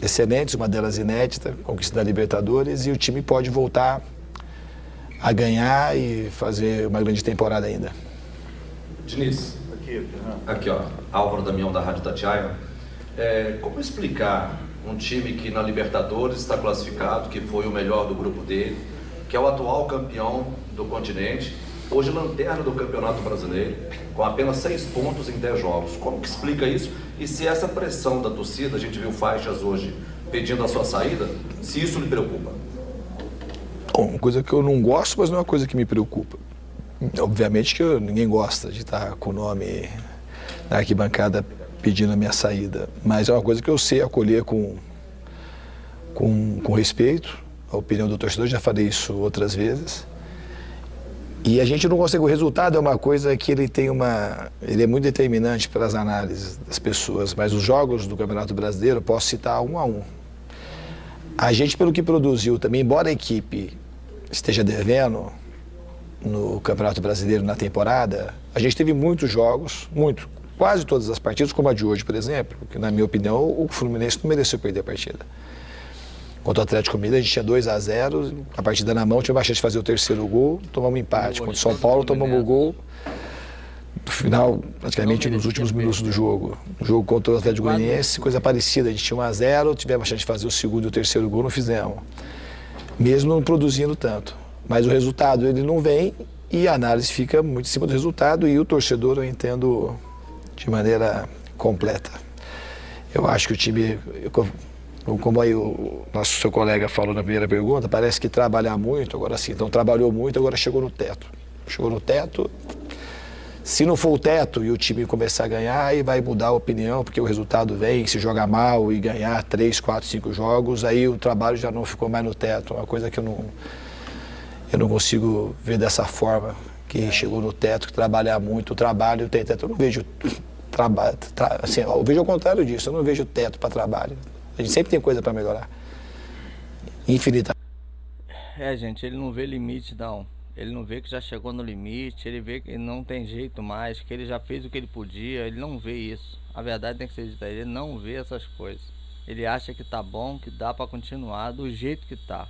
excelentes, uma delas inédita, conquista da Libertadores, e o time pode voltar a ganhar e fazer uma grande temporada ainda. Diniz, aqui ó, Álvaro Damião da Rádio Tatiaia. Como explicar um time que na Libertadores está classificado, que foi o melhor do grupo dele, que é o atual campeão do continente, hoje lanterna do Campeonato Brasileiro, com apenas 6 pontos em 10 jogos. Como que explica isso? E se essa pressão da torcida, a gente viu faixas hoje pedindo a sua saída, se isso lhe preocupa? Bom, uma coisa que eu não gosto, mas não é uma coisa que me preocupa. Obviamente que ninguém gosta de estar com o nome na arquibancada pedindo a minha saída, mas é uma coisa que eu sei acolher com respeito a opinião do torcedor, já falei isso outras vezes. E a gente não consegue, o resultado é uma coisa que ele é muito determinante pelas análises das pessoas, mas os jogos do Campeonato Brasileiro, eu posso citar 1 a 1. A gente, pelo que produziu também, embora a equipe esteja devendo no Campeonato Brasileiro na temporada, a gente teve muitos jogos, quase todas as partidas, como a de hoje, por exemplo, que na minha opinião o Fluminense não mereceu perder a partida. Contra o Atlético Mineiro, a gente tinha 2 a 0, a partida na mão, tivemos a chance de fazer o 3º gol, tomamos um empate. Contra o São Paulo, tomamos o gol no final, praticamente nos últimos minutos do jogo. No jogo contra o Atlético Goianiense, coisa parecida, a gente tinha 1 a 0, tivemos a chance de fazer o 2º e o 3º gol, não fizemos. Mesmo não produzindo tanto. Mas o resultado, ele não vem e a análise fica muito em cima do resultado e o torcedor eu entendo de maneira completa. Eu acho que o time... Como aí o seu colega falou na primeira pergunta, parece que trabalhar muito, agora sim, então trabalhou muito, agora chegou no teto. Chegou no teto, se não for o teto e o time começar a ganhar, aí vai mudar a opinião, porque o resultado vem, se jogar mal e ganhar 3, 4, 5 jogos, aí o trabalho já não ficou mais no teto, é uma coisa que eu não consigo ver dessa forma, que chegou no teto, que trabalhar muito, o trabalho tem teto, eu não vejo trabalho, assim, eu vejo ao contrário disso, eu não vejo teto para trabalho. A gente sempre tem coisa para melhorar. Infinita. Gente, ele não vê limite, não. Ele não vê que já chegou no limite, ele vê que não tem jeito mais, que ele já fez o que ele podia, ele não vê isso. A verdade tem que ser dita, ele não vê essas coisas. Ele acha que tá bom, que dá para continuar do jeito que tá.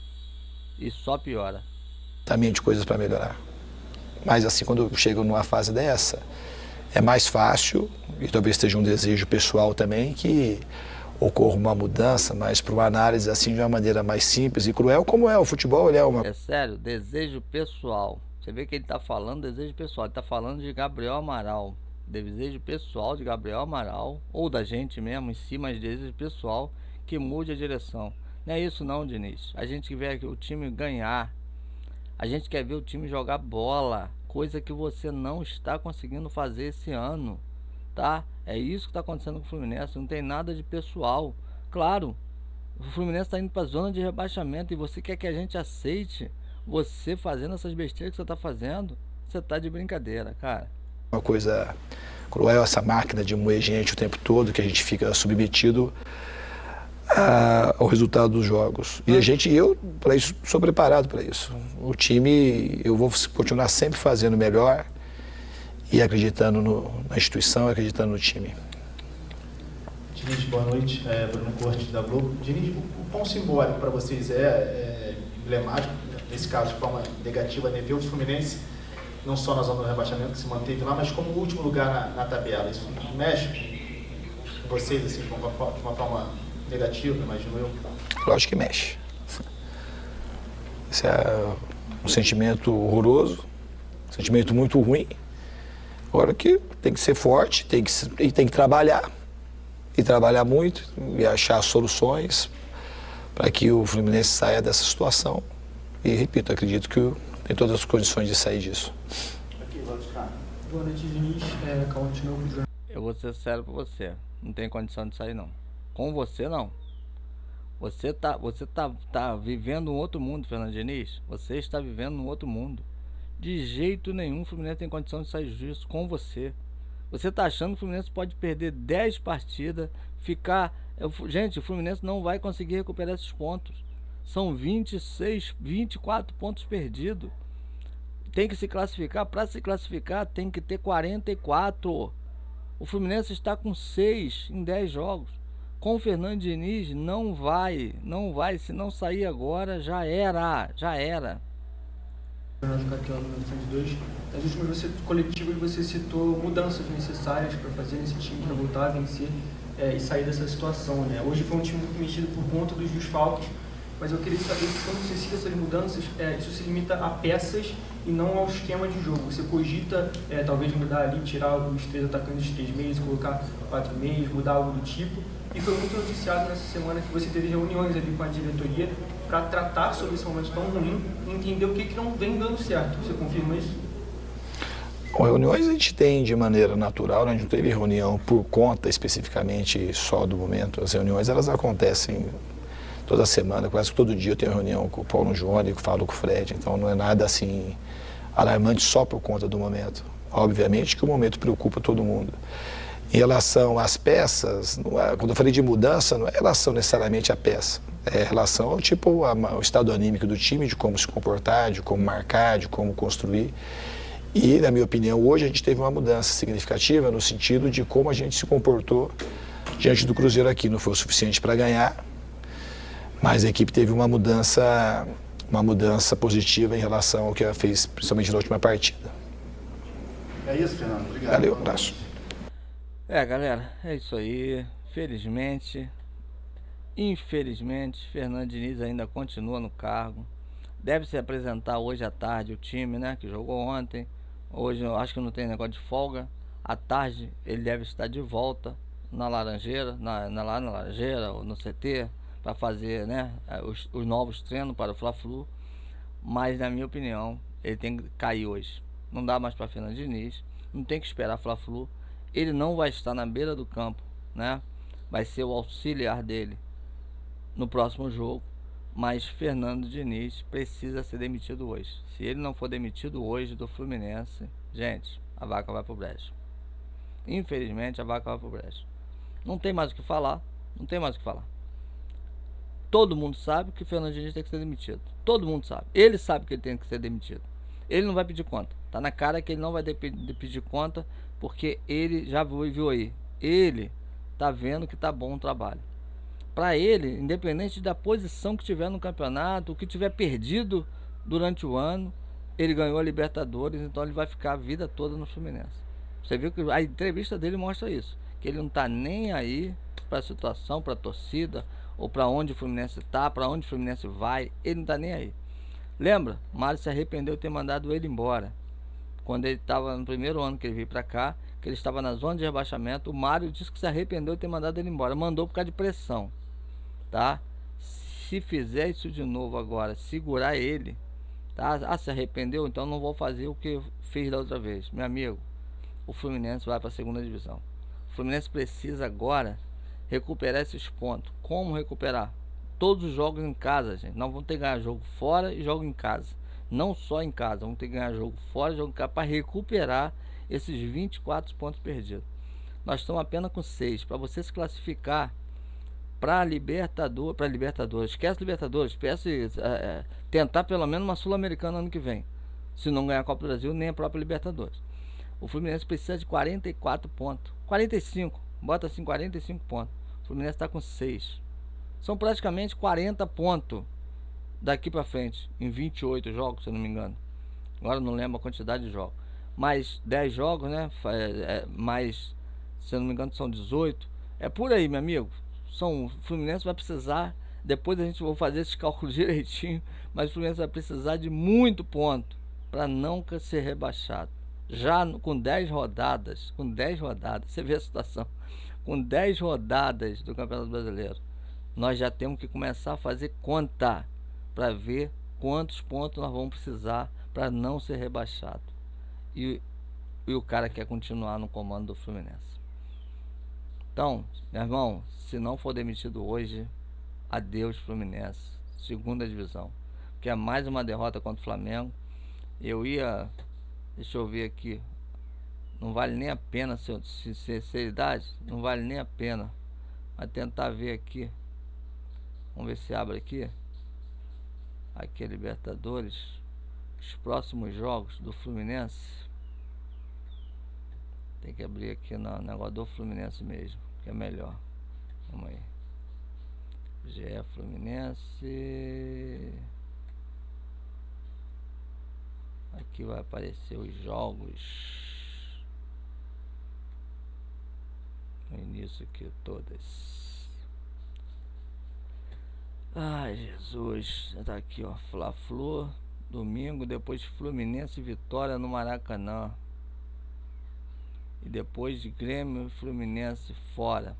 E só piora. Também de coisas para melhorar. Mas assim, quando eu chego numa fase dessa, é mais fácil, e talvez esteja um desejo pessoal também, que ocorra uma mudança, mas para uma análise assim de uma maneira mais simples e cruel, como é o futebol, ele é uma... É sério, desejo pessoal. Você vê que ele tá falando desejo pessoal, ele tá falando de Gabriel Amaral. Desejo pessoal de Gabriel Amaral, ou da gente mesmo em si, mas desejo pessoal que mude a direção. Não é isso não, Diniz. A gente quer ver o time ganhar. A gente quer ver o time jogar bola, coisa que você não está conseguindo fazer esse ano, tá? É isso que está acontecendo com o Fluminense, não tem nada de pessoal. Claro, o Fluminense está indo para a zona de rebaixamento e você quer que a gente aceite você fazendo essas besteiras que você está fazendo? Você está de brincadeira, cara. Uma coisa cruel, essa máquina de moer gente o tempo todo, que a gente fica submetido ao resultado dos jogos. E eu para isso, sou preparado para isso. O time, eu vou continuar sempre fazendo melhor e acreditando na instituição, acreditando no time. Diniz, boa noite. Bruno Cortes, da Globo. Diniz, o quão simbólico para vocês é emblemático, nesse caso de forma negativa, ver o Fluminense, não só na zona do rebaixamento, que se manteve lá, mas como último lugar na tabela? Isso mexe com vocês assim, de uma forma negativa, imagino eu? Lógico que mexe. Esse é um sentimento horroroso, um sentimento muito ruim. Agora que tem que ser forte, tem que trabalhar, e trabalhar muito, e achar soluções para que o Fluminense saia dessa situação. E, repito, acredito que tem todas as condições de sair disso. Boa noite, Diniz. Calma de novo. Eu vou ser sério pra você, não tem condição de sair não. Com você não. Você tá vivendo um outro mundo, Fernando Diniz. Você está vivendo um outro mundo. De jeito nenhum o Fluminense tem condição de sair disso com você. Você tá achando que o Fluminense pode perder 10 partidas, ficar... Gente, o Fluminense não vai conseguir recuperar esses pontos. São 26, 24 pontos perdidos. Tem que se classificar. Para se classificar tem que ter 44. O Fluminense está com 6 em 10 jogos. Com o Fernando Diniz não vai. Se não sair agora, já era. Nas últimas coletivas você citou mudanças necessárias para fazer nesse time para voltar a vencer e sair dessa situação, né? Hoje foi um time muito mexido por conta dos desfalques, mas eu queria saber se quando você cita essas mudanças, isso se limita a peças e não ao esquema de jogo. Você cogita talvez mudar ali, tirar os 3 atacantes de 3 meias, colocar 4 meias, mudar algo do tipo. E foi muito noticiado nessa semana que você teve reuniões ali com a diretoria para tratar sobre esse momento tão ruim e entender o que não vem dando certo. Você confirma isso? Bom, reuniões a gente tem de maneira natural, né? A gente não teve reunião por conta especificamente só do momento. As reuniões elas acontecem toda semana, quase que todo dia eu tenho reunião com o Paulo Júnior, que falo com o Fred, então não é nada assim alarmante só por conta do momento. Obviamente que o momento preocupa todo mundo. Em relação às peças, quando eu falei de mudança, não é relação necessariamente à peça, é relação ao tipo, ao estado anímico do time, de como se comportar, de como marcar, de como construir. E, na minha opinião, hoje a gente teve uma mudança significativa no sentido de como a gente se comportou diante do Cruzeiro aqui. Não foi o suficiente para ganhar, mas a equipe teve uma mudança positiva em relação ao que ela fez, principalmente na última partida. É isso, Fernando. Obrigado. Valeu, um abraço. Galera, é isso aí. Infelizmente, Fernando Diniz ainda continua no cargo. Deve se apresentar hoje à tarde o time, né, que jogou ontem. Hoje eu acho que não tem negócio de folga. À tarde ele deve estar de volta na Laranjeira, lá na Laranjeira ou no CT, para fazer, né, os novos treinos para o Fla-Flu. Mas, na minha opinião, ele tem que cair hoje. Não dá mais para Fernando Diniz, não tem que esperar Fla-Flu. Ele não vai estar na beira do campo, né? Vai ser o auxiliar dele no próximo jogo. Mas Fernando Diniz precisa ser demitido hoje. Se ele não for demitido hoje do Fluminense, gente, a vaca vai pro brejo. Infelizmente, a vaca vai pro brejo. Não tem mais o que falar. Todo mundo sabe que Fernando Diniz tem que ser demitido. Todo mundo sabe. Ele sabe que ele tem que ser demitido. Ele não vai pedir conta. Tá na cara que ele não vai pedir conta, porque ele já viu aí. Ele tá vendo que tá bom o trabalho. Para ele, independente da posição que tiver no campeonato, o que tiver perdido durante o ano, ele ganhou a Libertadores, então ele vai ficar a vida toda no Fluminense. Você viu que a entrevista dele mostra isso, que ele não tá nem aí para a situação, para a torcida, ou para onde o Fluminense está, para onde o Fluminense vai. Ele não está nem aí. Lembra? Mário se arrependeu de ter mandado ele embora. Quando ele estava no primeiro ano que ele veio para cá, que ele estava na zona de rebaixamento, o Mário disse que se arrependeu de ter mandado ele embora. Mandou por causa de pressão, tá? Se fizer isso de novo agora, segurar ele, tá? Ah, se arrependeu? Então não vou fazer o que fiz da outra vez. Meu amigo, o Fluminense vai para a segunda divisão. O Fluminense precisa agora recuperar esses pontos. Como recuperar? Todos os jogos em casa, gente. Nós vamos ter que ganhar jogo fora e jogo em casa. Não só em casa, vamos ter que ganhar jogo fora e jogo em casa para recuperar esses 24 pontos perdidos. Nós estamos apenas com 6. Para você se classificar para Libertadores, esquece Libertadores, tentar pelo menos uma Sul-Americana ano que vem. Se não ganhar a Copa do Brasil, nem a própria Libertadores. O Fluminense precisa de 44 pontos. 45, bota assim, 45 pontos. O Fluminense está com 6. São praticamente 40 pontos daqui para frente, em 28 jogos, se eu não me engano. Agora eu não lembro a quantidade de jogos. Mais 10 jogos, né? Mais, se eu não me engano, são 18. É por aí, meu amigo. O Fluminense vai precisar, depois a gente vai fazer esses cálculos direitinho, mas o Fluminense vai precisar de muito ponto para não ser rebaixado. Já com 10 rodadas, você vê a situação, com 10 rodadas do Campeonato Brasileiro, nós já temos que começar a fazer conta para ver quantos pontos nós vamos precisar para não ser rebaixado. E o cara quer continuar no comando do Fluminense. Então, meu irmão, se não for demitido hoje, adeus Fluminense, segunda divisão, que é mais uma derrota contra o Flamengo. Deixa eu ver aqui, não vale nem a pena, sinceridade, não vale nem a pena, mas tentar ver aqui, vamos ver se abre aqui é Libertadores, os próximos jogos do Fluminense. Tem que abrir aqui no negócio do Fluminense mesmo, que é melhor. Vamos aí. GE Fluminense. Aqui vai aparecer os jogos. No início aqui todas. Ai, Jesus. Já tá aqui, ó. Fla-Flu. Domingo, depois Fluminense e Vitória no Maracanã. E depois de Grêmio e Fluminense fora.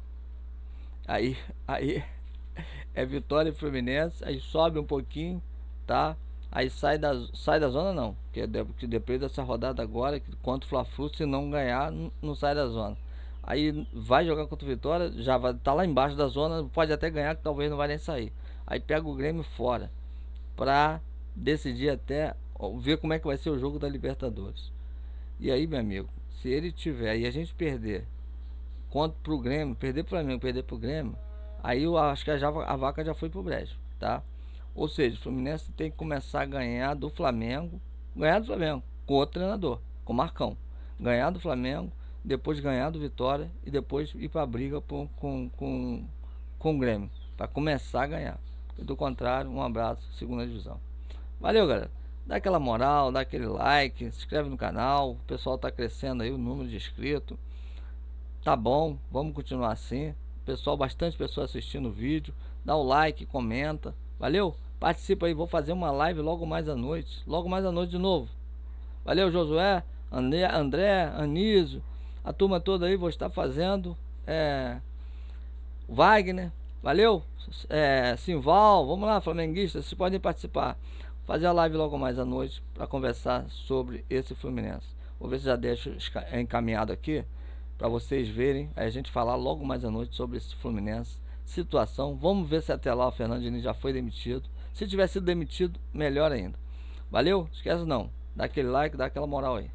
Aí é Vitória e Fluminense. Aí sobe um pouquinho, tá? Aí sai da zona não. Que depois dessa rodada agora, contra o Fla-Flu, se não ganhar, não sai da zona. Aí vai jogar contra o Vitória, já vai estar lá embaixo da zona, pode até ganhar, que talvez não vai nem sair. Aí pega o Grêmio fora, pra decidir até ver como é que vai ser o jogo da Libertadores. E aí, meu amigo, se ele tiver e a gente perder contra pro Grêmio, perder pro Flamengo, perder pro Grêmio, aí eu acho que a vaca já foi pro brejo, tá? Ou seja, o Fluminense tem que começar a ganhar do Flamengo, com outro treinador, com o Marcão. Ganhar do Flamengo, depois ganhar do Vitória e depois ir pra briga com o Grêmio, para começar a ganhar. Do contrário, um abraço, segunda divisão. Valeu, galera. Dá aquela moral, dá aquele like, se inscreve no canal. O pessoal tá crescendo aí, o número de inscritos. Tá bom, vamos continuar assim. Pessoal, bastante pessoas assistindo o vídeo. Dá o like, comenta. Valeu? Participa aí, vou fazer uma live logo mais à noite. Logo mais à noite de novo. Valeu, Josué, André, Anísio. A turma toda aí, vou estar fazendo. Wagner. Valeu? Simval, vamos lá, flamenguistas, vocês podem participar. Fazer a live logo mais à noite para conversar sobre esse Fluminense. Vou ver se já deixo encaminhado aqui para vocês verem. Aí a gente falar logo mais à noite sobre esse Fluminense. Situação. Vamos ver se até lá o Fernando Diniz já foi demitido. Se tiver sido demitido, melhor ainda. Valeu? Esquece não. Dá aquele like, dá aquela moral aí.